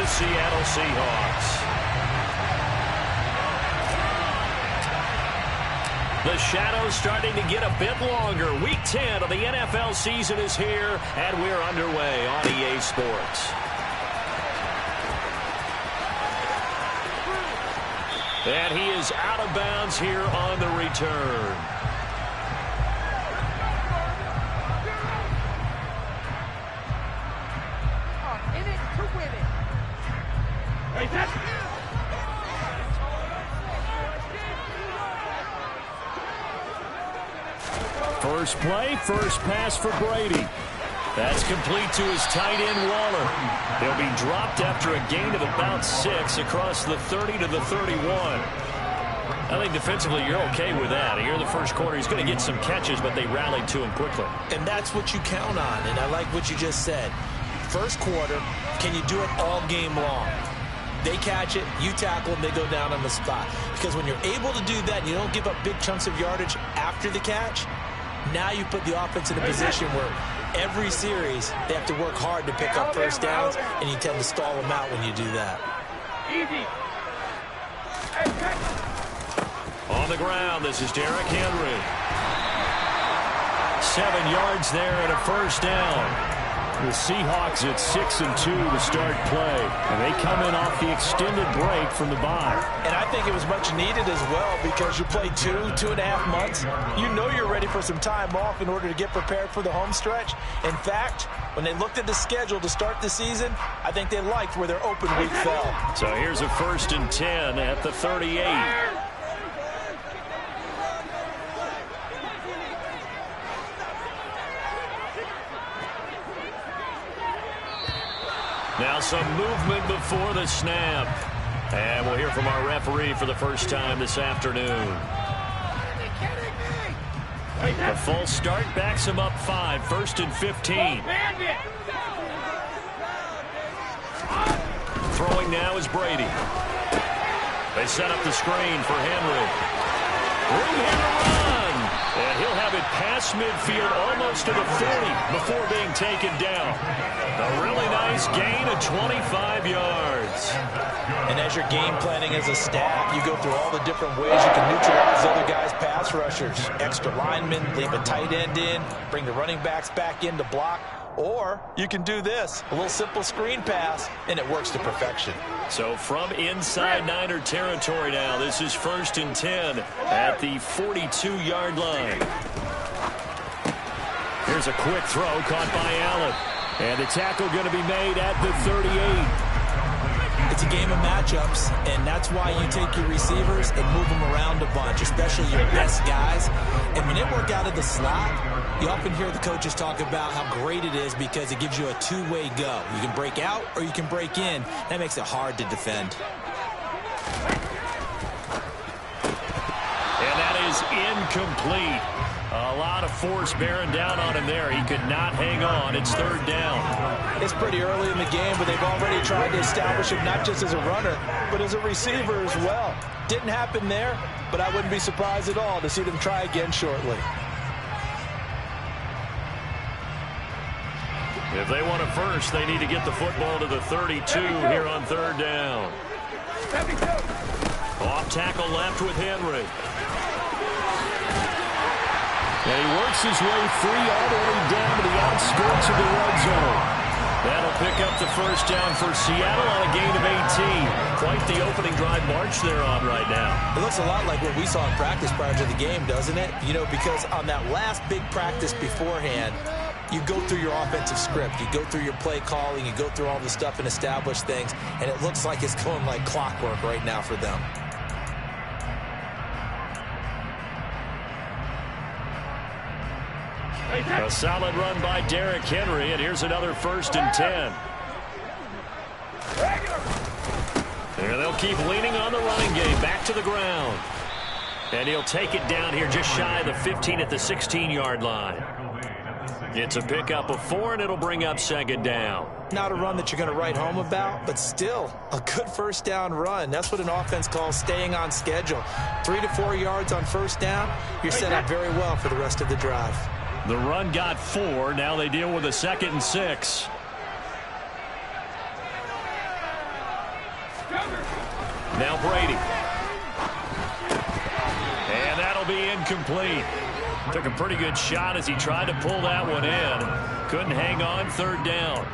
Seattle Seahawks. The shadow's starting to get a bit longer. Week 10 of the NFL season is here, and we're underway on EA Sports. And he is out of bounds here on the return. In it to win it. First play, first pass for Brady. That's complete to his tight end, Waller. He'll be dropped after a gain of about 6 across the 30 to the 31. I think defensively you're okay with that. Here in the first quarter, he's going to get some catches, but they rallied to him quickly. And that's what you count on, and I like what you just said. First quarter, can you do it all game long? They catch it, you tackle them, they go down on the spot. Because when you're able to do that and you don't give up big chunks of yardage after the catch, now you put the offense in a position where every series they have to work hard to pick up first downs, and you tend to stall them out when you do that. On the ground, this is Derrick Henry. 7 yards there and a first down. The Seahawks at 6-2 to start play, and they come in off the extended break from the bye. And I think it was much needed as well, because you play 2.5 months. You know you're ready for some time off in order to get prepared for the home stretch. In fact, when they looked at the schedule to start the season, I think they liked where their open week fell. So here's a 1st and 10 at the 38. Now some movement before the snap. And we'll hear from our referee for the first time this afternoon. The false start backs him up 5. 1st and 15. Throwing now is Brady. They set up the screen for Henry. Room here to run. And he'll have it past midfield almost to the 40 before being taken down. A really nice gain of 25 yards. And as you're game planning as a staff, you go through all the different ways you can neutralize other guys' pass rushers. Extra linemen, leave a tight end in, bring the running backs back in to block. Or you can do this, a little simple screen pass, and it works to perfection. So from inside Niner territory now, this is 1st and 10 at the 42-yard line. Here's a quick throw caught by Allen. And the tackle going to be made at the 38. It's a game of matchups, and that's why you take your receivers and move them around a bunch, especially your best guys. And when they work out of the slot, you often hear the coaches talk about how great it is because it gives you a two-way go. You can break out or you can break in. That makes it hard to defend. And that is incomplete. A lot of force bearing down on him there. He could not hang on. It's 3rd down. It's pretty early in the game, but they've already tried to establish him not just as a runner, but as a receiver as well. Didn't happen there, but I wouldn't be surprised at all to see them try again shortly. If they want a first, they need to get the football to the 32 here on 3rd down. Off tackle left with Henry. And he works his way free all the way down to the outskirts of the red zone. That'll pick up the first down for Seattle on a gain of 18. Quite the opening drive march they're on right now. It looks a lot like what we saw in practice prior to the game, doesn't it? You know, because on that last big practice beforehand, you go through your offensive script. You go through your play calling. You go through all the stuff and establish things. And it looks like it's going like clockwork right now for them. A solid run by Derrick Henry, and here's another 1st and 10. And they'll keep leaning on the running game, back to the ground. And he'll take it down here just shy of the 15 at the 16-yard line. It's a pickup of 4, and it'll bring up 2nd down. Not a run that you're going to write home about, but still a good first down run. That's what an offense calls staying on schedule. 3 to 4 yards on first down, you're set up very well for the rest of the drive. The run got 4. Now they deal with a 2nd and 6. Now Brady. And that'll be incomplete. Took a pretty good shot as he tried to pull that one in. Couldn't hang on, third down.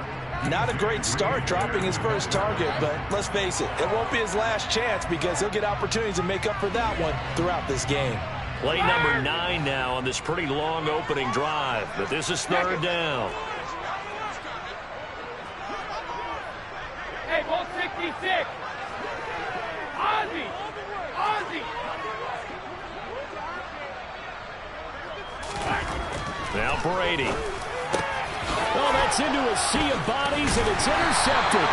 Not a great start dropping his first target, but let's face it, it won't be his last chance because he'll get opportunities to make up for that one throughout this game. Play number 9 now on this pretty long opening drive, but this is third down. Hey, ball 66. Ozzie. Now Brady. Oh, that's into a sea of bodies, and it's intercepted.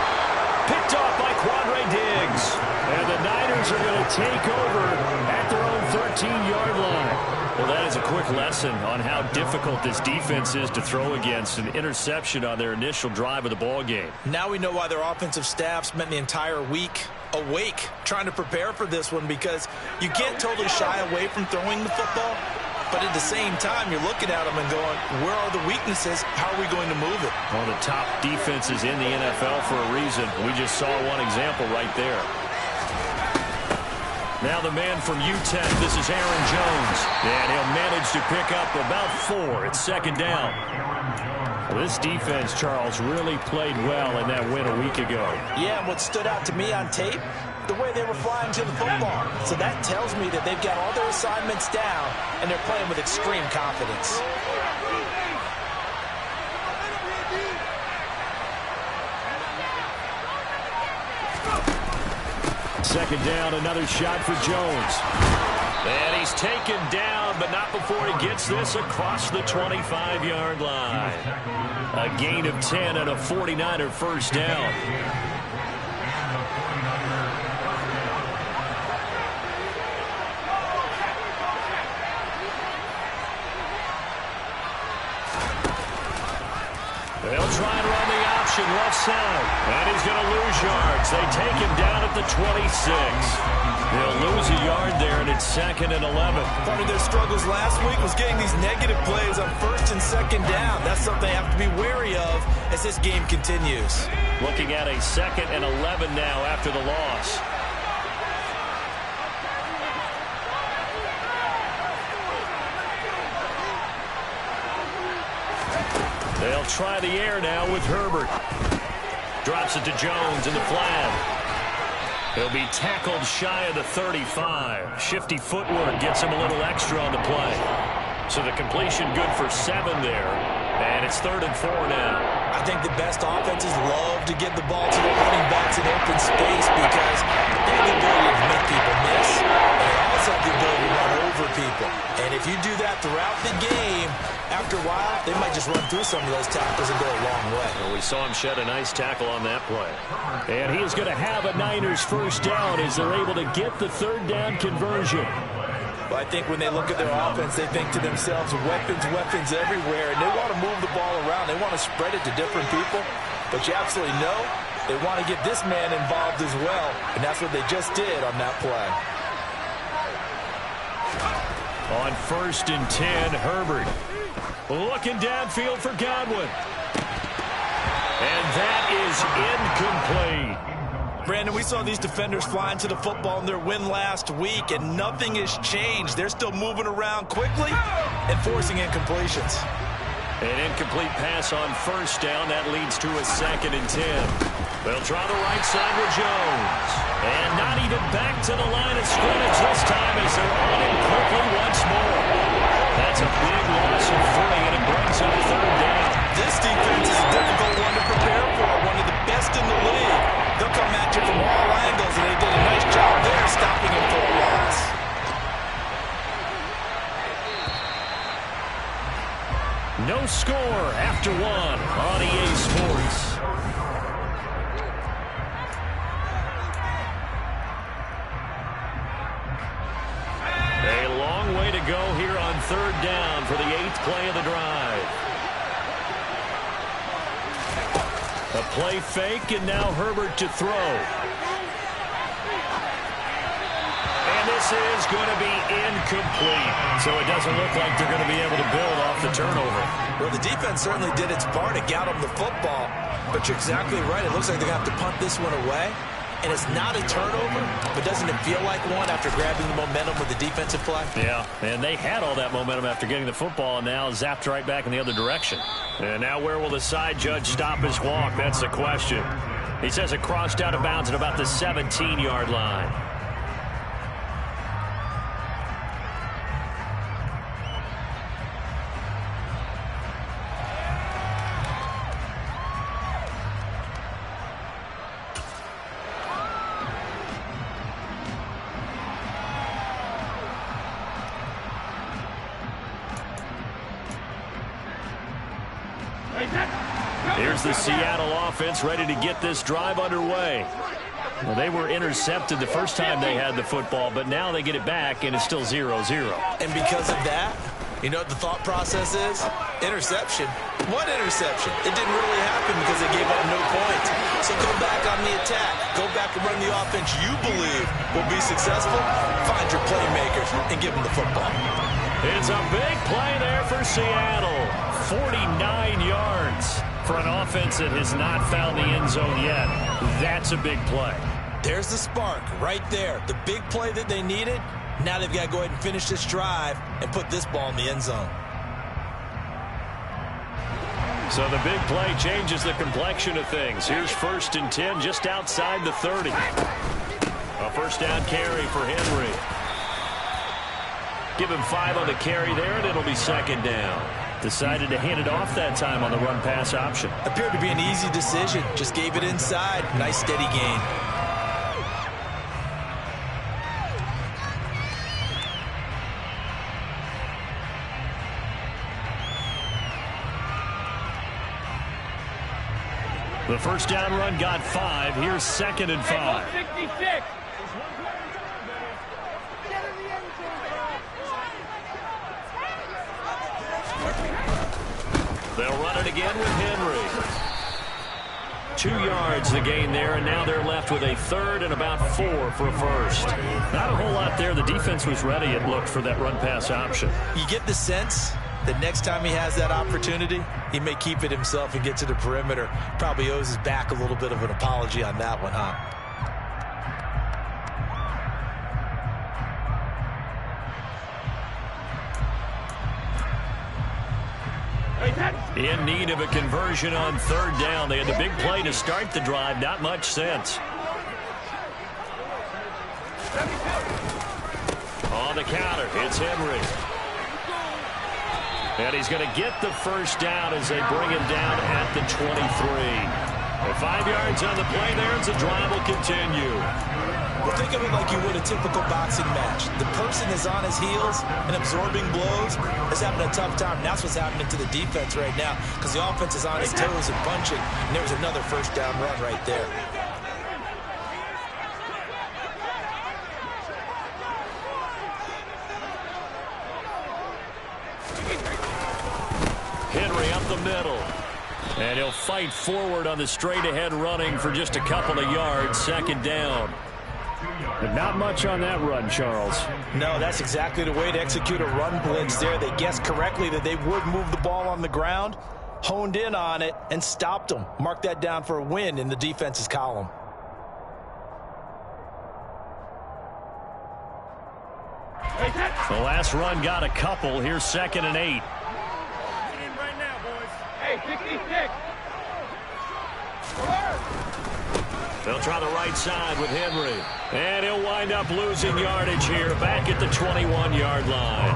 Picked off by Quandre Diggs. And the Niners are going to take over at their own 13-yard line. Well, that is a quick lesson on how difficult this defense is to throw against. An interception on their initial drive of the ball game. Now we know why their offensive staff spent the entire week awake trying to prepare for this one, because you can't totally shy away from throwing the football. But at the same time, you're looking at them and going, where are the weaknesses? How are we going to move it? One of the top defenses in the NFL for a reason. We just saw one example right there. Now the man from UTEP, this is Aaron Jones. And he'll manage to pick up about 4. It's second down. Well, this defense, Charles, really played well in that win a week ago. Yeah, and what stood out to me on tape, the way they were flying to the football. So that tells me that they've got all their assignments down, and they're playing with extreme confidence. Second down, another shot for Jones. And he's taken down, but not before he gets this across the 25-yard line. A gain of 10 and a 49er first down. They'll try and run the option left side. And he's going to lose yards. They take him down at the 26. They'll lose a yard there, and it's second and 11. Part of their struggles last week was getting these negative plays on first and second down. That's something they have to be wary of as this game continues. Looking at a second and 11 now after the loss. They'll try the air now with Herbert. Drops it to Jones in the flat. He'll be tackled shy of the 35. Shifty footwork gets him a little extra on the play. So the completion good for 7 there. And it's 3rd and 4 now. I think the best offenses love to give the ball to their running backs in open space because they have the ability to make people miss. And they also have the ability to run over people. And if you do that throughout the game, after a while, they might just run through some of those tackles and go a long way. Well, we saw him shed a nice tackle on that play. And he is going to have a Niners first down as they're able to get the third down conversion. Well, I think when they look at their offense, they think to themselves, weapons everywhere, and they want to move the ball around. They want to spread it to different people. But you absolutely know they want to get this man involved as well, and that's what they just did on that play. On 1st and 10, Herbert. Looking downfield for Godwin. And that is incomplete. Brandon, we saw these defenders flying to the football in their win last week, and nothing has changed. They're still moving around quickly and forcing incompletions. An incomplete pass on first down. That leads to a 2nd and 10. They'll try the right side with Jones. And not even back to the line of scrimmage this time as they're on him quickly once more. That's a big loss of 3, and it brings up 3rd down. This defense is a difficult one to prepare for, one of the best in the league. They'll come at you from all angles, and they did a nice job there stopping him for a loss. No score after 1 on EA Sports. A long way to go here on 3rd down for the 8th play of the drive. A play fake, and now Herbert to throw. And this is going to be incomplete. So it doesn't look like they're going to be able to build off the turnover. Well, the defense certainly did its part to get them the football. But you're exactly right. It looks like they're going to have to punt this one away. and it's not a turnover, but doesn't it feel like one after grabbing the momentum with the defensive play? Yeah, and they had all that momentum after getting the football, and now zapped right back in the other direction. And now where will the side judge stop his walk? That's the question. He says it crossed out of bounds at about the 17-yard line. Here's the Seattle offense ready to get this drive underway. Well, they were intercepted the first time they had the football, but now they get it back, and it's still 0-0. And because of that, you know what the thought process is? Interception. What interception? It didn't really happen because they gave up no points. So go back on the attack. Go back and run the offense you believe will be successful. Find your playmakers and give them the football. It's a big play there for Seattle. 49 yards for an offense that has not found the end zone yet. That's a big play. There's the spark right there. The big play that they needed. Now they've got to go ahead and finish this drive and put this ball in the end zone. So the big play changes the complexion of things. Here's 1st and 10 just outside the 30. A first down carry for Henry. Give him 5 on the carry there, and it'll be 2nd down. Decided to hand it off that time on the run-pass option. Appeared to be an easy decision. Just gave it inside. Nice steady gain. The first down run got 5. Here's 2nd and 5. 66. They'll run it again with Henry. 2 yards the gain there, and now they're left with a 3rd and about 4 for a first. Not a whole lot there. The defense was ready, it looked, for that run-pass option. You get the sense that next time he has that opportunity, he may keep it himself and get to the perimeter. Probably owes his back a little bit of an apology on that one, huh? In need of a conversion on 3rd down. They had the big play to start the drive. Not much sense. On the counter, it's Henry. And he's going to get the first down as they bring him down at the 23. 5 yards on the play there as the drive will continue. Well, think of it like you would a typical boxing match. The person is on his heels and absorbing blows is having a tough time. And that's what's happening to the defense right now because the offense is on his toes and punching. And there's another first down run right there. Henry up the middle. And he'll fight forward on the straight-ahead running for just a couple of yards. 2nd down. But not much on that run, Charles. No, that's exactly the way to execute a run blitz there. They guessed correctly that they would move the ball on the ground, honed in on it, and stopped them. Mark that down for a win in the defense's column. The last run got a couple. Here's 2nd and 8. Hey, 66. They'll try the right side with Henry. And he'll wind up losing yardage here back at the 21-yard line.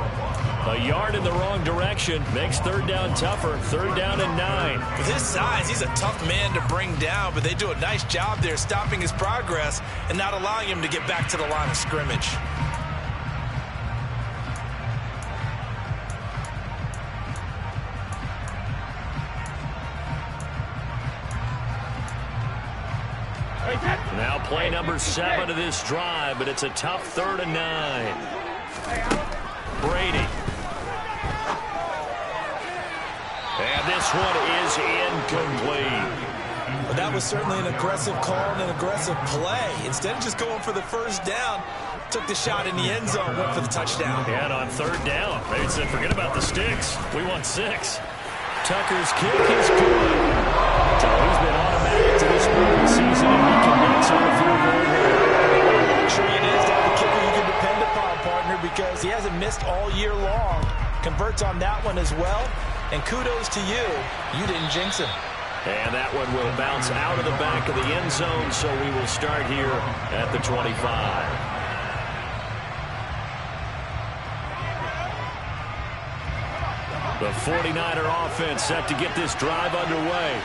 A yard in the wrong direction makes 3rd down tougher. 3rd down and 9. With his size, he's a tough man to bring down, but they do a nice job there stopping his progress and not allowing him to get back to the line of scrimmage. Now play number 7 of this drive, but it's a tough 3rd and 9. Brady. And this one is incomplete. Well, that was certainly an aggressive call and an aggressive play. Instead of just going for the first down, took the shot in the end zone, went for the touchdown. And on 3rd down, they said, forget about the sticks. We want 6. Tucker's kick is good. So he's been automatic to this point of the season, and he connects on a field goal converts on that one as well. And kudos to you. You didn't jinx him. And that one will bounce out of the back of the end zone, so we will start here at the 25. The 49er offense set to get this drive underway.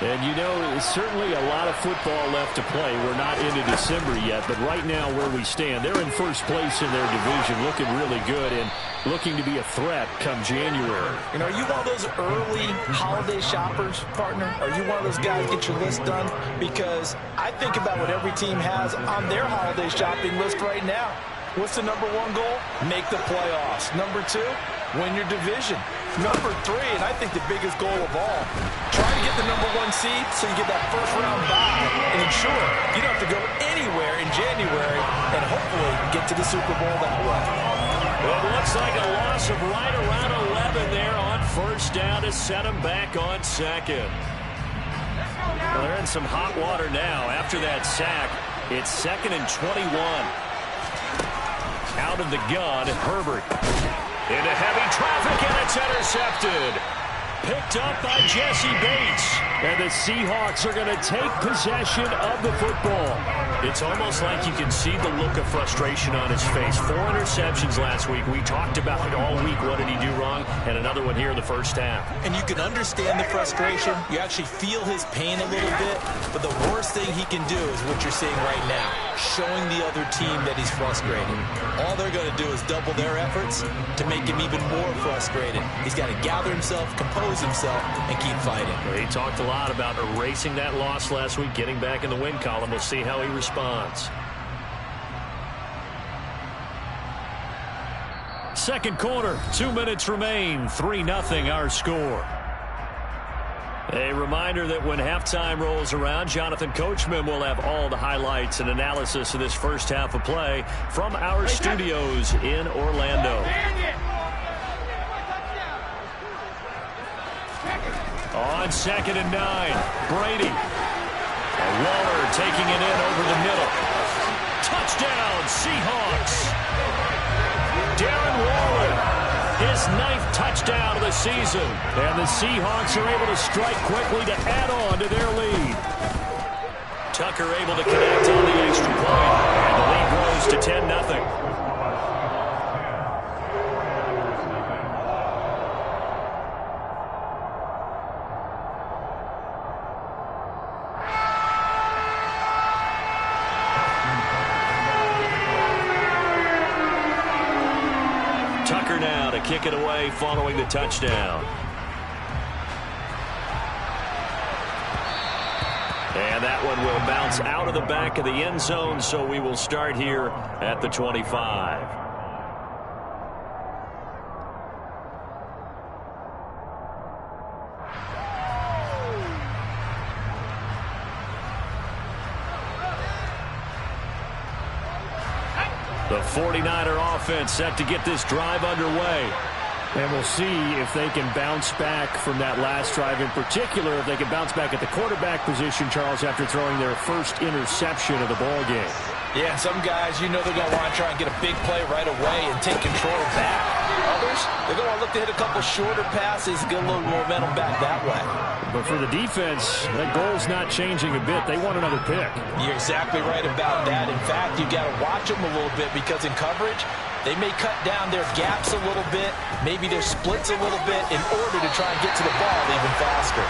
And, you know, there's certainly a lot of football left to play. We're not into December yet, but right now where we stand, they're in first place in their division, looking really good and looking to be a threat come January. You know, are you one of those early holiday shoppers, partner? Are you one of those guys get your list done? Because I think about what every team has on their holiday shopping list right now. What's the number one goal? Make the playoffs. Number two, win your division. Number three, and I think the biggest goal of all, try to get the number one seed so you get that first round bye and ensure you don't have to go anywhere in January and hopefully get to the Super Bowl that way. Well, it looks like a loss of right around 11 there on first down to set them back on second. Well, they're in some hot water now after that sack. It's 2nd and 21. Out of the gun, Herbert. Into heavy traffic, and it's intercepted. Picked up by Jesse Bates. And the Seahawks are going to take possession of the football. It's almost like you can see the look of frustration on his face. 4 interceptions last week. We talked about it all week. What did he do wrong? And another one here in the first half. And you can understand the frustration. You actually feel his pain a little bit. But the worst thing he can do is what you're seeing right now, showing the other team that he's frustrated. All they're going to do is double their efforts to make him even more frustrated. He's got to gather himself, compose himself, and keep fighting. He talked a lot about erasing that loss last week, getting back in the win column. We'll see how he responds. Second quarter, 2 minutes remain, 3-0 our score. A reminder that when halftime rolls around, Jonathan Coachman will have all the highlights and analysis of this first half of play from our studios in Orlando. On 2nd and 9, Brady. Waller taking it in over the middle. Touchdown, Seahawks. Darren Waller, his 9th touchdown of the season. And the Seahawks are able to strike quickly to add on to their lead. Tucker able to connect on the extra point. And the lead grows to 10-0. Tucker now to kick it away following the touchdown. And that one will bounce out of the back of the end zone, so we will start here at the 25. The 49er offense set to get this drive underway. And we'll see if they can bounce back from that last drive in particular, if they can bounce back at the quarterback position, Charles, after throwing their first interception of the ball game. Yeah, some guys, you know they're going to want to try and get a big play right away and take control back. Others, they're going to look to hit a couple shorter passes, get a little momentum back that way. But for the defense, that goal's not changing a bit. They want another pick. You're exactly right about that. In fact, you've got to watch them a little bit because in coverage, they may cut down their gaps a little bit, maybe their splits a little bit in order to try and get to the ball even faster.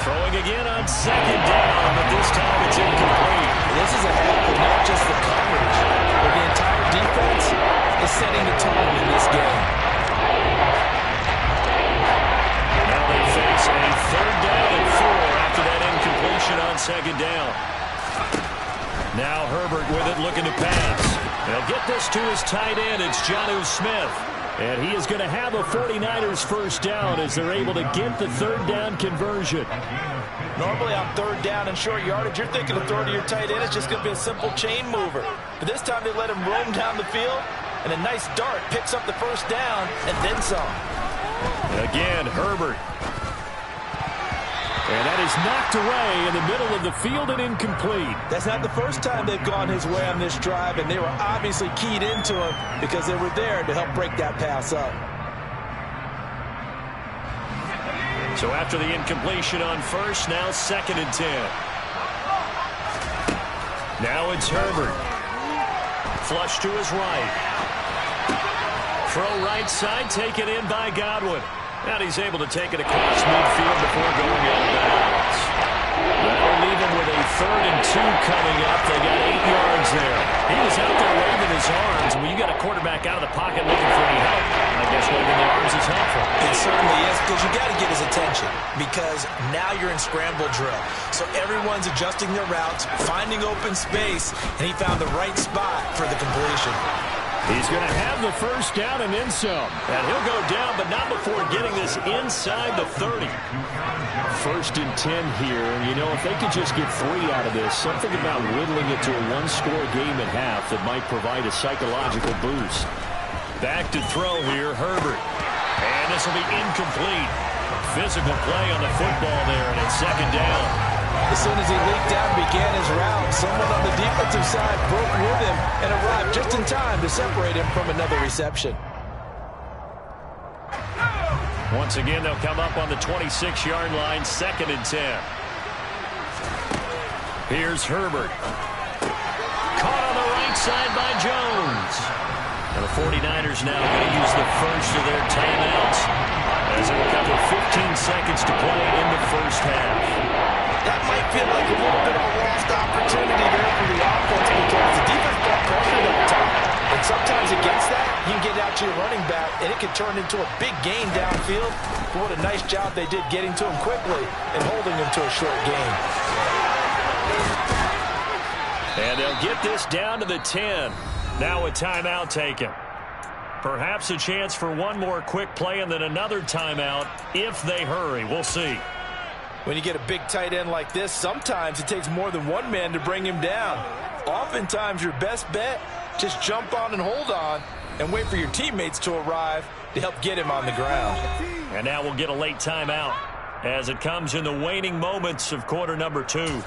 Throwing again on 2nd down, but this time it's incomplete. This is a help with not just the coverage, but the entire defense is setting the tone in this game. Now they face a 3rd down and 4 after that incompletion on 2nd down. Now Herbert with it, looking to pass. He'll get this to his tight end. It's Jonnu Smith. And he is going to have a 49ers first down as they're able to get the 3rd down conversion. Normally on 3rd down and short yardage, you're thinking of throwing to your tight end. It's just going to be a simple chain mover. But this time they let him roam down the field, and a nice dart picks up the first down and then some. Again, Herbert. And that is knocked away in the middle of the field and incomplete. That's not the first time they've gone his way on this drive, and they were obviously keyed into him because they were there to help break that pass up. So after the incompletion on first, now 2nd and 10. Now it's Herbert. Flush to his right. Throw right side, taken in by Godwin. And he's able to take it across midfield before going out of bounds. That'll leave him with a 3rd and 2 coming up. They got 8 yards there. He was out there waving his arms. When you got a quarterback out of the pocket looking for any help, I guess waving the arms is helpful. It certainly is, because you got to get his attention, because now you're in scramble drill. So everyone's adjusting their routes, finding open space, and he found the right spot for the completion. He's going to have the first down and then some. And he'll go down, but not before getting this inside the 30. 1st and 10 here. And, you know, if they could just get 3 out of this, something about whittling it to a 1-score game at half that might provide a psychological boost. Back to throw here, Herbert. And this will be incomplete. Physical play on the football there, and it's 2nd down. As soon as he leaked out and began his route, someone on the defensive side broke with him and arrived just in time to separate him from another reception. Once again, they'll come up on the 26-yard line, 2nd and 10. Here's Herbert. Caught on the right side by Jones. And the 49ers now going to use the first of their timeouts as they will come with 15 seconds to play in the first half. That might feel like a little bit of a lost opportunity there for the offense, because the defense got pressured up top. And sometimes against that, you can get out to your running back, and it can turn into a big gain downfield. But what a nice job they did getting to him quickly and holding him to a short gain. And they'll get this down to the 10. Now a timeout taken. Perhaps a chance for one more quick play and then another timeout if they hurry. We'll see. When you get a big tight end like this, sometimes it takes more than one man to bring him down. Oftentimes, your best bet, just jump on and hold on and wait for your teammates to arrive to help get him on the ground. And now we'll get a late timeout as it comes in the waning moments of quarter number 2.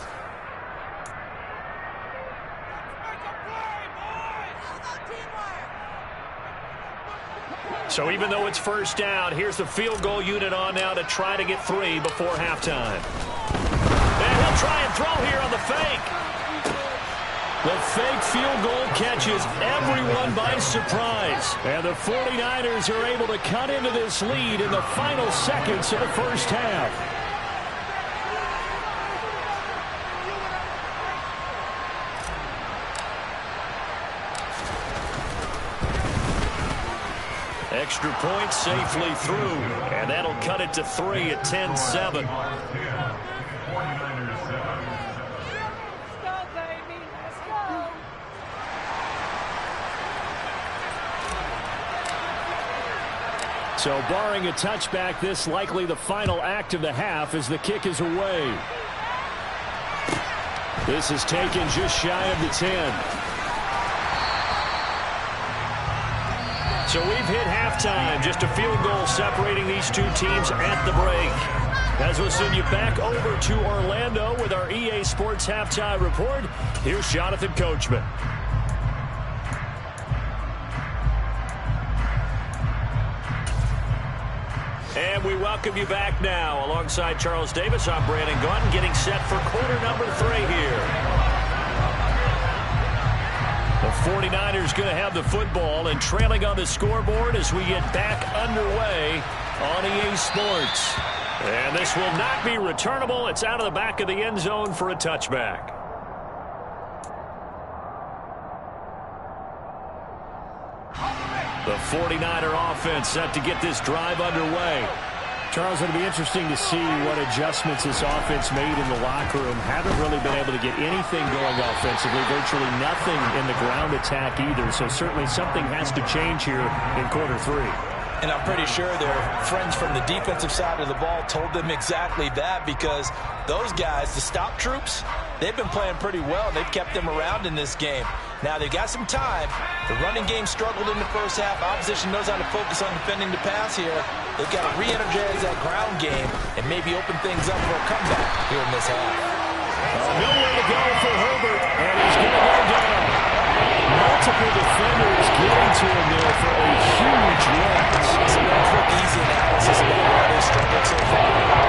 So even though it's first down, here's the field goal unit on now to try to get 3 before halftime. And he'll try and throw here on the fake. The fake field goal catches everyone by surprise. And the 49ers are able to cut into this lead in the final seconds of the first half. Extra point safely through, and that'll cut it to 3 at 10-7. So barring a touchback, this likely the final act of the half as the kick is away. This is taken just shy of the 10. So we've hit halftime, just a field goal separating these two teams at the break. As we'll send you back over to Orlando with our EA Sports Halftime Report, here's Jonathan Coachman. And we welcome you back now. Alongside Charles Davis, I'm Brandon Gaudin, getting set for quarter number 3 here. The 49ers going to have the football and trailing on the scoreboard as we get back underway on EA Sports. And this will not be returnable. It's out of the back of the end zone for a touchback. The 49er offense set to get this drive underway. Charles, it'll be interesting to see what adjustments this offense made in the locker room. Haven't really been able to get anything going offensively, virtually nothing in the ground attack either. So certainly something has to change here in quarter 3. And I'm pretty sure their friends from the defensive side of the ball told them exactly that, because those guys, the stop troops, they've been playing pretty well. They've kept them around in this game. Now they've got some time. The running game struggled in the first half. Opposition knows how to focus on defending the pass here. They've got to re-energize that ground game and maybe open things up for a comeback here in this half. Nowhere to go for Herbert, and he's going to go down. Multiple defenders getting to him there for a huge loss. Some quick, easy analysis about why they struggled so far.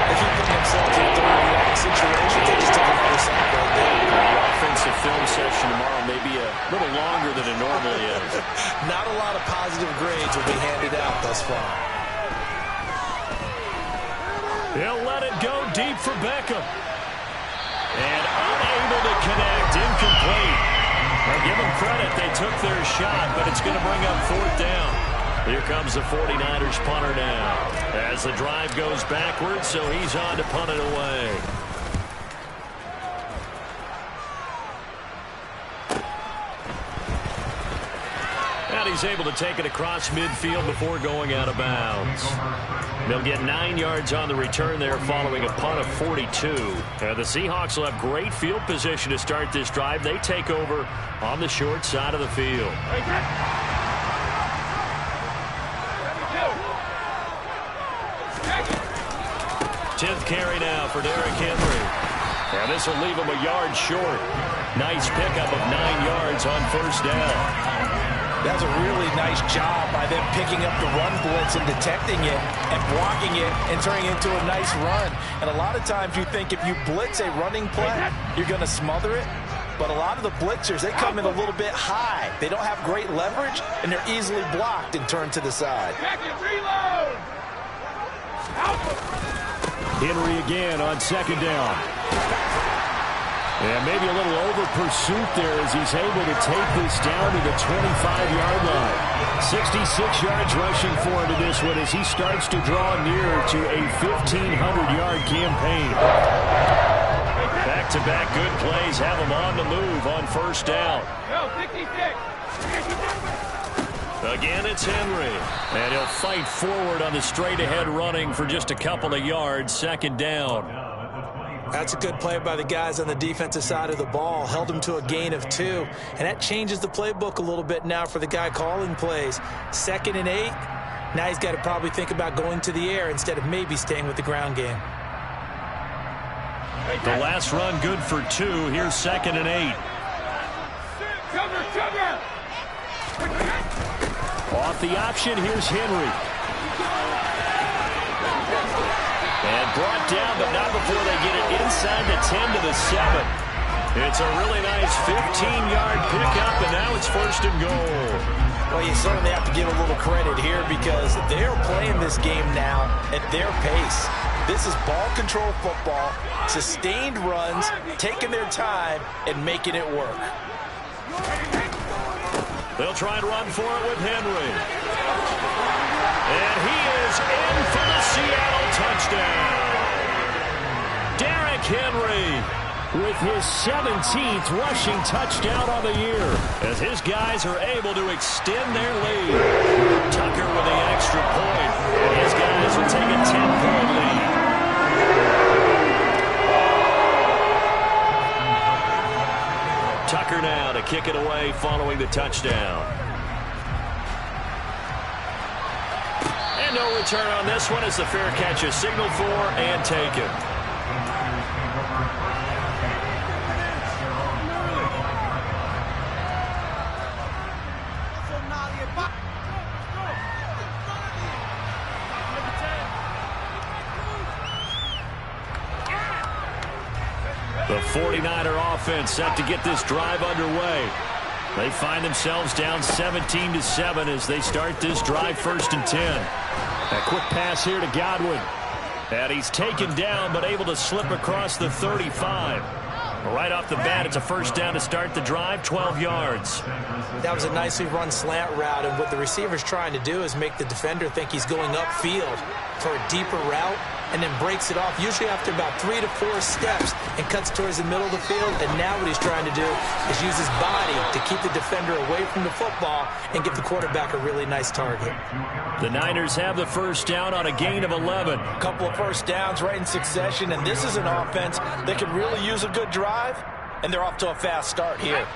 session tomorrow may be a little longer than it normally is. Not a lot of positive grades will be handed out thus far. He'll let it go deep for Beckham. And unable to connect, incomplete. Now give them credit, they took their shot, but it's going to bring up 4th down. Here comes the 49ers punter now. As the drive goes backwards, so he's on to punt it away. And he's able to take it across midfield before going out of bounds. They'll get 9 yards on the return there following a punt of 42. And the Seahawks will have great field position to start this drive. They take over on the short side of the field. 10th carry now for Derrick Henry. And this will leave him a yard short. Nice pickup of 9 yards on 1st down. That's a really nice job by them picking up the run blitz and detecting it and blocking it and turning it into a nice run. And a lot of times you think if you blitz a running play, you're going to smother it. But a lot of the blitzers, they come in a little bit high. They don't have great leverage, and they're easily blocked and turned to the side. Henry again on 2nd down. And maybe a little over pursuit there as he's able to take this down to the 25-yard line. 66 yards rushing for him to this one as he starts to draw near to a 1,500-yard campaign. Back-to-back good plays have him on the move on 1st down. Again, it's Henry. And he'll fight forward on the straight-ahead running for just a couple of yards. 2nd down. That's a good play by the guys on the defensive side of the ball. Held him to a gain of 2. And that changes the playbook a little bit now for the guy calling plays. 2nd and 8. Now he's got to probably think about going to the air instead of maybe staying with the ground game. The last run good for 2. Here's 2nd and 8. Off the option, here's Henry. And brought down, but not before they get it inside the 10 to the 7. It's a really nice 15-yard pickup, and now it's 1st and goal. Well, you certainly have to give a little credit here because they're playing this game now at their pace. This is ball control football, sustained runs, taking their time, and making it work. They'll try and run for it with Henry. And he is in for the Seattle touchdown. Derrick Henry with his 17th rushing touchdown on the year as his guys are able to extend their lead. Tucker with the extra point, and his guys will take a 10-point lead. Tucker now to kick it away following the touchdown. And no return on this one as the fair catch is signaled for and taken. The 49er offense set to get this drive underway. They find themselves down 17-7 as they start this drive 1st and 10. A quick pass here to Godwin. And he's taken down but able to slip across the 35. Right off the bat, it's a 1st down to start the drive, 12 yards. That was a nicely run slant route, and what the receiver's trying to do is make the defender think he's going upfield for a deeper route and then breaks it off, usually after about 3 to 4 steps, and cuts towards the middle of the field. And now what he's trying to do is use his body to keep the defender away from the football and give the quarterback a really nice target. The Niners have the 1st down on a gain of 11. A couple of 1st downs right in succession, and this is an offense that could really use a good drive, and they're off to a fast start here.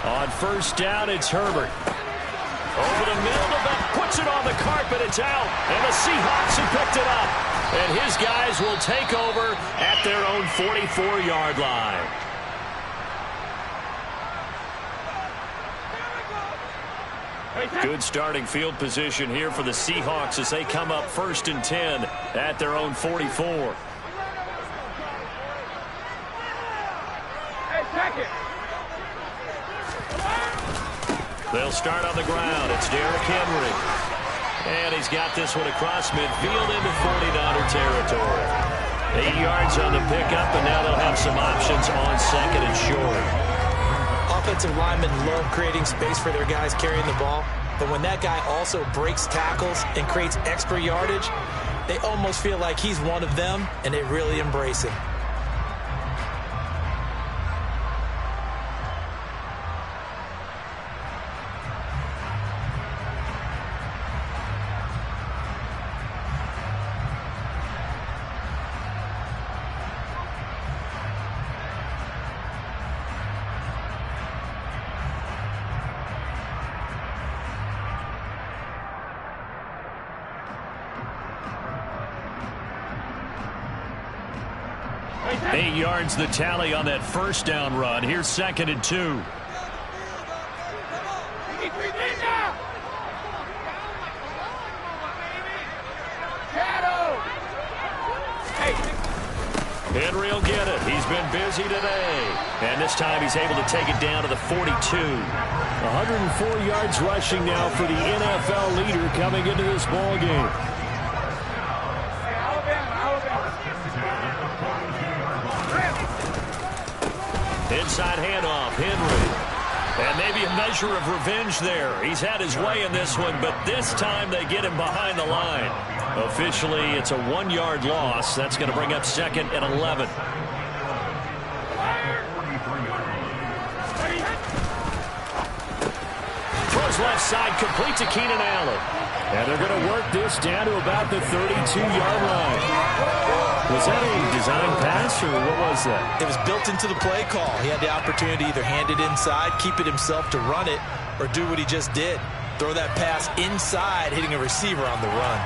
On 1st down, it's Herbert. Over the middle, the back puts it on the carpet, it's out, and the Seahawks have picked it up. And his guys will take over at their own 44-yard line. Good starting field position here for the Seahawks as they come up 1st and 10 at their own 44. Check it. They'll start on the ground. It's Derrick Henry. And he's got this one across midfield into 49er territory. 8 yards on the pickup, and now they'll have some options on second and short. Offensive linemen love creating space for their guys carrying the ball, but when that guy also breaks tackles and creates extra yardage, they almost feel like he's one of them, and they really embrace him. Eight yards the tally on that first down run. Here's second and 2. Henry will get it. He's been busy today. And this time he's able to take it down to the 42. 104 yards rushing now for the NFL leader coming into this ball game. Inside handoff, Henry. And maybe a measure of revenge there. He's had his way in this one, but this time they get him behind the line. Officially, it's a 1-yard loss. That's going to bring up second and 11. Throws left side, complete to Keenan Allen. And they're going to work this down to about the 32-yard line. Was that a design pass, or what was that? It was built into the play call. He had the opportunity to either hand it inside, keep it himself to run it, or do what he just did. Throw that pass inside, hitting a receiver on the run.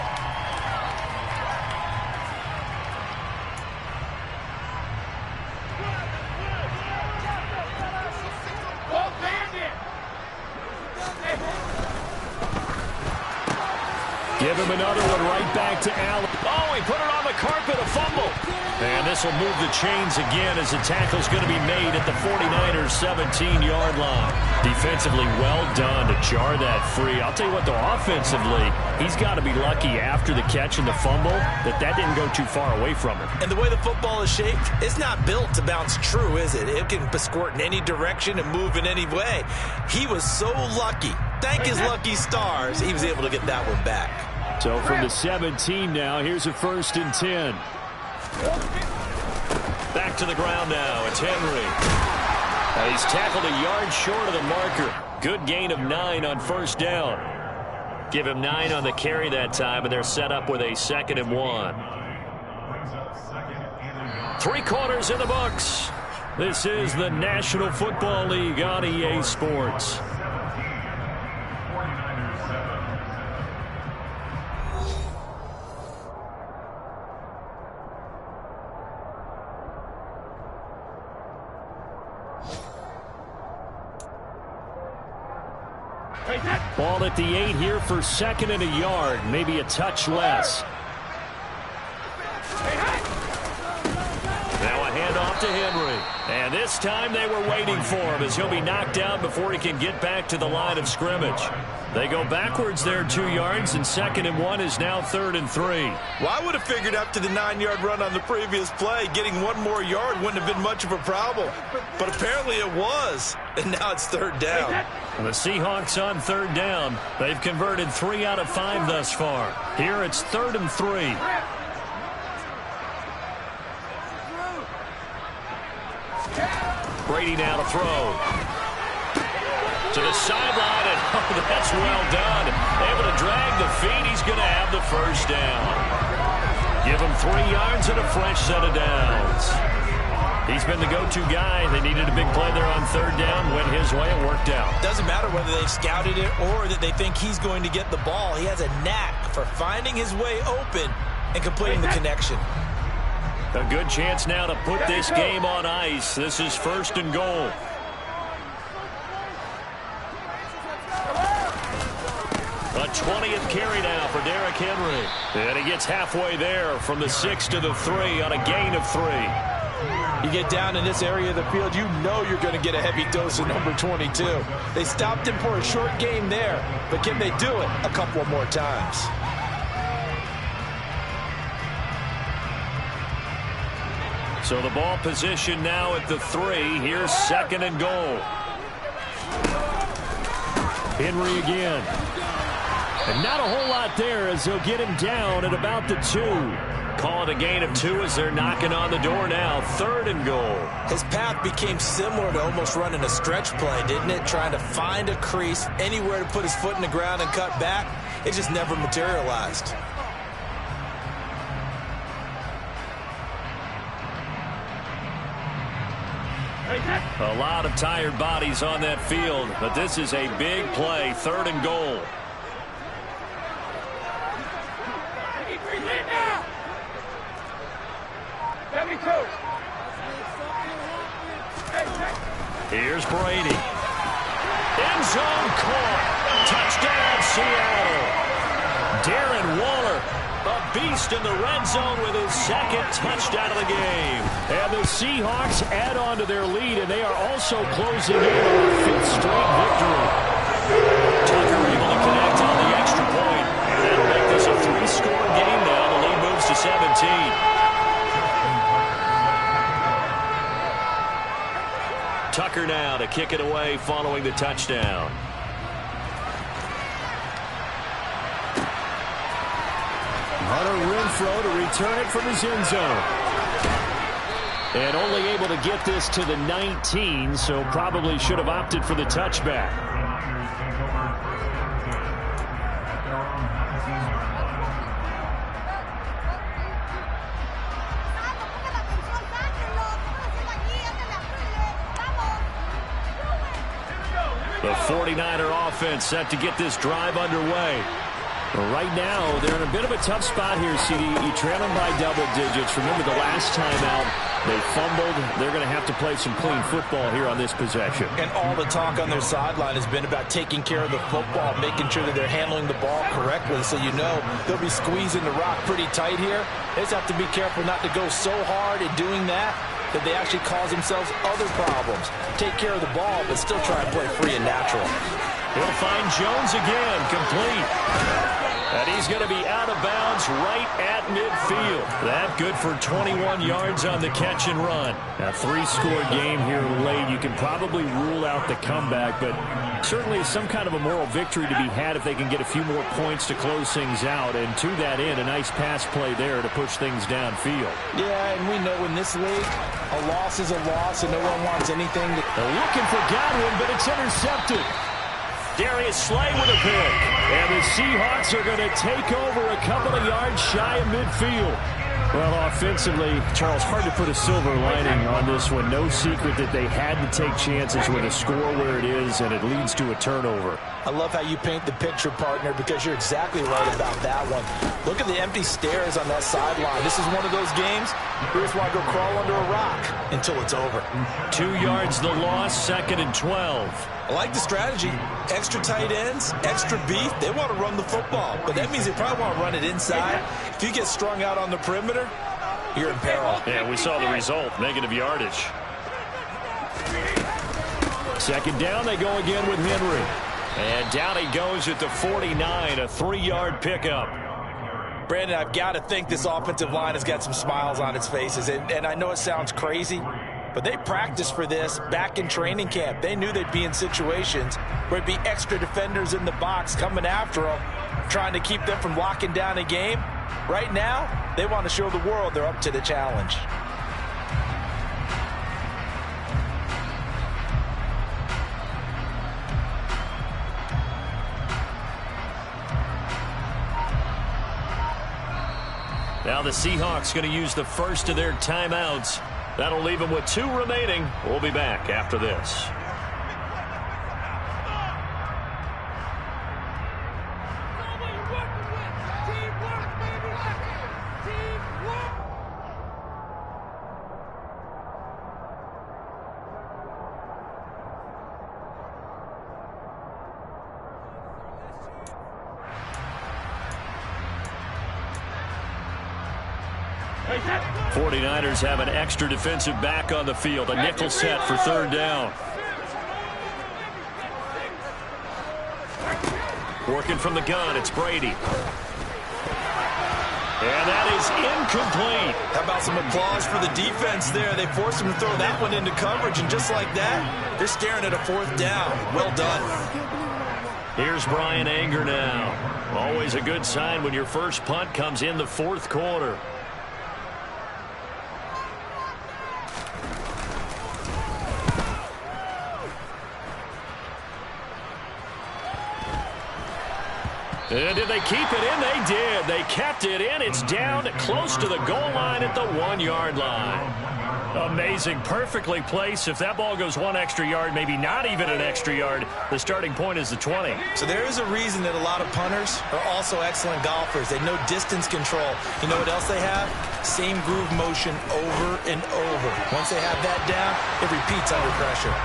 Give him another one right back to Allen. Oh, he put it on the carpet, a fumble. And this will move the chains again as the tackle's going to be made at the 49ers' 17-yard line. Defensively well done to jar that free. I'll tell you what, though, offensively, he's got to be lucky after the catch and the fumble that didn't go too far away from him. And the way the football is shaped, it's not built to bounce true, is it? It can squirt in any direction and move in any way. He was so lucky. Thank his lucky stars, he was able to get that one back. So from the 17 now, here's a 1st and 10. Back to the ground now. It's Henry. He's tackled a yard short of the marker. Good gain of 9 on first down. Give him 9 on the carry that time, and they're set up with a 2nd and 1. 3 quarters in the books. This is the National Football League on EA Sports. Ball at the 8 here for 2nd and a yard, maybe a touch less. Now a handoff to Henry. And this time they were waiting for him as he'll be knocked down before he can get back to the line of scrimmage. They go backwards there 2 yards, and 2nd and 1 is now 3rd and 3. Well, I would have figured after the 9-yard run on the previous play, getting 1 more yard wouldn't have been much of a problem. But apparently it was, and now it's 3rd down. The Seahawks on 3rd down. They've converted 3 out of 5 thus far. Here it's 3rd and 3. Brady now to throw. To the sideline, and oh, that's well done. Able to drag the feet. He's going to have the first down. Give him 3 yards and a fresh set of downs. He's been the go-to guy. They needed a big play there on 3rd down. Went his way. It worked out. Doesn't matter whether they've scouted it or that they think he's going to get the ball. He has a knack for finding his way open and completing the connection. A good chance now to put this game on ice. This is 1st and goal. A 20th carry now for Derrick Henry. And he gets halfway there from the 6 to the 3 on a gain of 3. You get down in this area of the field, you know you're going to get a heavy dose of number 22. They stopped him for a short game there, but can they do it a couple more times? So the ball position now at the 3. Here's 2nd and goal. Henry again. And not a whole lot there as they'll get him down at about the 2. Call it a gain of 2 as they're knocking on the door now. 3rd and goal. His path became similar to almost running a stretch play, didn't it? Trying to find a crease, anywhere to put his foot in the ground and cut back. It just never materialized. A lot of tired bodies on that field, but this is a big play. 3rd and goal. Here's Brady. End zone caught. Touchdown, Seattle. Darren Waller, a beast in the red zone with his 2nd touchdown of the game. And the Seahawks add on to their lead, and they are also closing in on a 5th straight victory. Tucker able to connect on the extra point. That'll make this a 3-score game now. The lead moves to 17. Tucker now to kick it away following the touchdown. Hunter Renfrow to return it from his end zone. And only able to get this to the 19, so probably should have opted for the touchback. The 49er offense set to get this drive underway. Well, right now, they're in a bit of a tough spot here, CD. You trail them by double digits. Remember the last time out, they fumbled. They're going to have to play some clean football here on this possession. And all the talk on their sideline has been about taking care of the football, making sure that they're handling the ball correctly. So you know they'll be squeezing the rock pretty tight here. They just have to be careful not to go so hard in doing that they actually cause themselves other problems. Take care of the ball, but still try and play free and natural. He'll find Jones again, complete. And he's going to be out of bounds right at midfield. That good for 21 yards on the catch and run. A 3-score game here late. You can probably rule out the comeback, but certainly some kind of a moral victory to be had if they can get a few more points to close things out. And to that end, a nice pass play there to push things downfield. Yeah, and we know in this league, a loss is a loss, and no one wants anything to... They're looking for Godwin, but it's intercepted. Darius Slay with a pick. And the Seahawks are going to take over a couple of yards shy of midfield. Well, offensively, Charles, hard to put a silver lining on this one. No secret that they had to take chances with a score where it is, and it leads to a turnover. I love how you paint the picture, partner, because you're exactly right about that one. Look at the empty stairs on that sideline. This is one of those games you just want to go crawl under a rock until it's over. 2 yards the loss, 2nd and 12. I like the strategy. Extra tight ends, extra beef. They want to run the football, but that means they probably want to run it inside. If you get strung out on the perimeter, you're in peril. Yeah, we saw the result, negative yardage. 2nd down, they go again with Henry. And down he goes at the 49, a 3-yard pickup. Brandon, I've got to think this offensive line has got some smiles on its faces. And I know it sounds crazy, but they practiced for this back in training camp. They knew they'd be in situations where it'd be extra defenders in the box coming after them, trying to keep them from locking down a game. Right now, they want to show the world they're up to the challenge. Now the Seahawks going to use the first of their timeouts. That'll leave them with 2 remaining. We'll be back after this. 49ers have an extra defensive back on the field. A nickel set for third down. Working from the gun, it's Brady. And that is incomplete. How about some applause for the defense there? They forced him to throw that one into coverage, and just like that, they're staring at a fourth down. Well done. Here's Bryan Anger now. Always a good sign when your first punt comes in the fourth quarter. And did they keep it in? They did. They kept it in. It's down close to the goal line at the 1-yard line. Amazing. Perfectly placed. If that ball goes one extra yard, maybe not even an extra yard, the starting point is the 20. So there is a reason that a lot of punters are also excellent golfers. They know distance control. You know what else they have? Same groove motion over and over. Once they have that down, it repeats under pressure.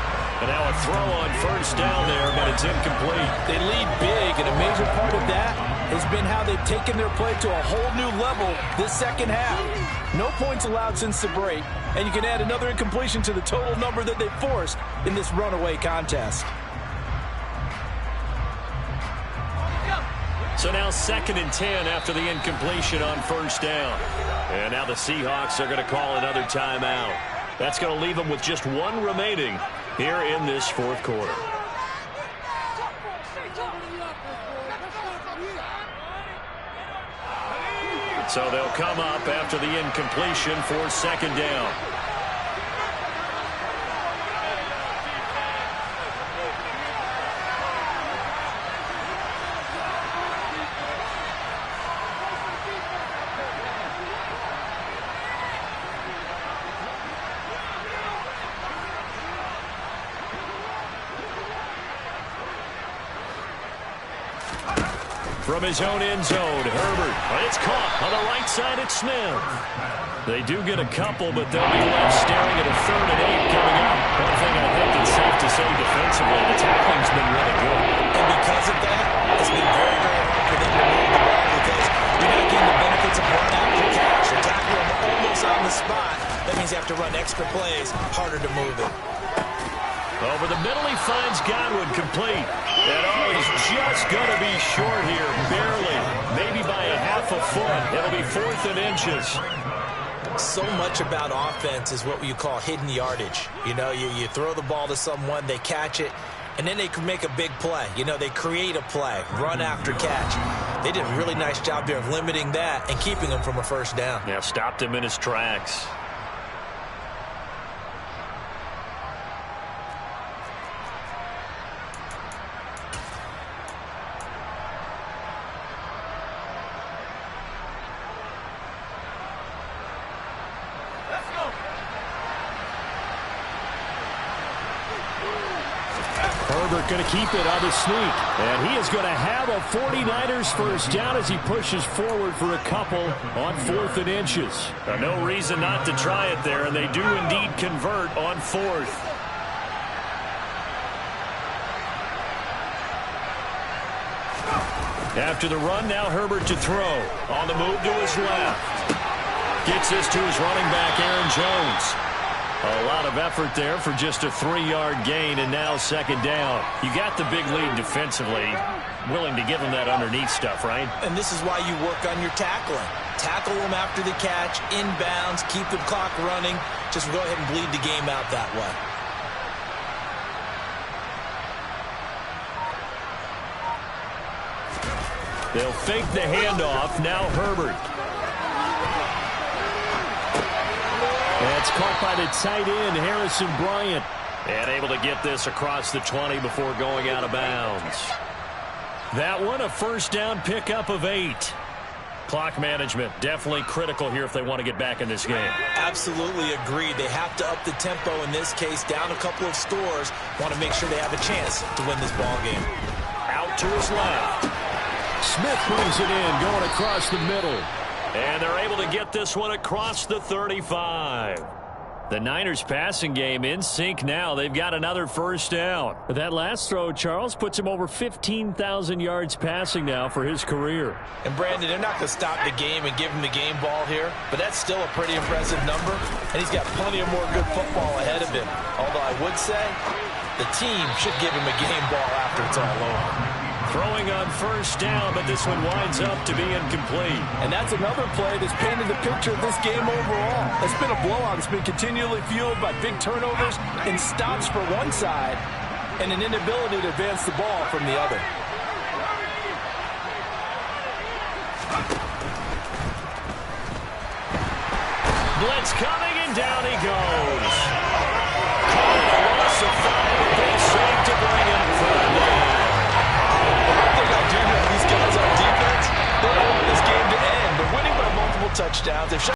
And now a throw on first down there, but it's incomplete. They lead big, and a major part of that has been how they've taken their play to a whole new level this second half. No points allowed since the break, and you can add another incompletion to the total number that they forced in this runaway contest. So now 2nd and 10 after the incompletion on first down. And now the Seahawks are going to call another timeout. That's going to leave them with just one remaining here in this fourth quarter. So they'll come up after the incompletion for 2nd down. From his own end zone, Herbert. It's caught on the right side at Smith. They do get a couple, but they'll be left staring at a 3rd and 8 coming up. One thing I think it's safe to say defensively, the tackling's been really good. And because of that, it's been very, very hard for them to move the ball because you're not getting the benefits of run after catch. You're tackling them almost on the spot. That means you have to run extra plays, harder to move it. Over the middle, he finds Godwin complete. And he's just going to be short here, barely. Maybe by a half a foot. It'll be 4th and inches. So much about offense is what you call hidden yardage. You know, you throw the ball to someone, they catch it, and then they can make a big play. You know, they create a play, run after catch. They did a really nice job there of limiting that and keeping him from a first down. Yeah, stopped him in his tracks. Going to keep it on the sneak. And he is going to have a 49ers first down as he pushes forward for a couple on 4th and inches. No reason not to try it there, and they do indeed convert on 4th. After the run, now Herbert to throw. On the move to his left. Gets this to his running back, Aaron Jones. A lot of effort there for just a 3-yard gain, and now 2nd down. You got the big lead defensively. Willing to give them that underneath stuff, right? And this is why you work on your tackling. Tackle them after the catch, inbounds, keep the clock running. Just go ahead and bleed the game out that way. They'll fake the handoff. Now Herbert. That's caught by the tight end, Harrison Bryant. And able to get this across the 20 before going out of bounds. That one, a first down pickup of 8. Clock management definitely critical here if they want to get back in this game. Absolutely agreed. They have to up the tempo in this case, down a couple of scores. Want to make sure they have a chance to win this ball game. Out to his left. Smith brings it in, going across the middle. And they're able to get this one across the 35. The Niners passing game in sync now. They've got another first down. That last throw, Charles, puts him over 15,000 yards passing now for his career. And Brandon, they're not going to stop the game and give him the game ball here, but that's still a pretty impressive number, and he's got plenty of more good football ahead of him. Although I would say the team should give him a game ball after it's all over. Throwing on first down, but this one winds up to be incomplete. And that's another play that's painted the picture of this game overall. It's been a blowout. It's been continually fueled by big turnovers and stops for one side and an inability to advance the ball from the other. Blitz coming, and down he goes. Call a loss of 5, but they save to bring him third down. These guys on defense, they don't want this game to end. They're winning by multiple touchdowns. They've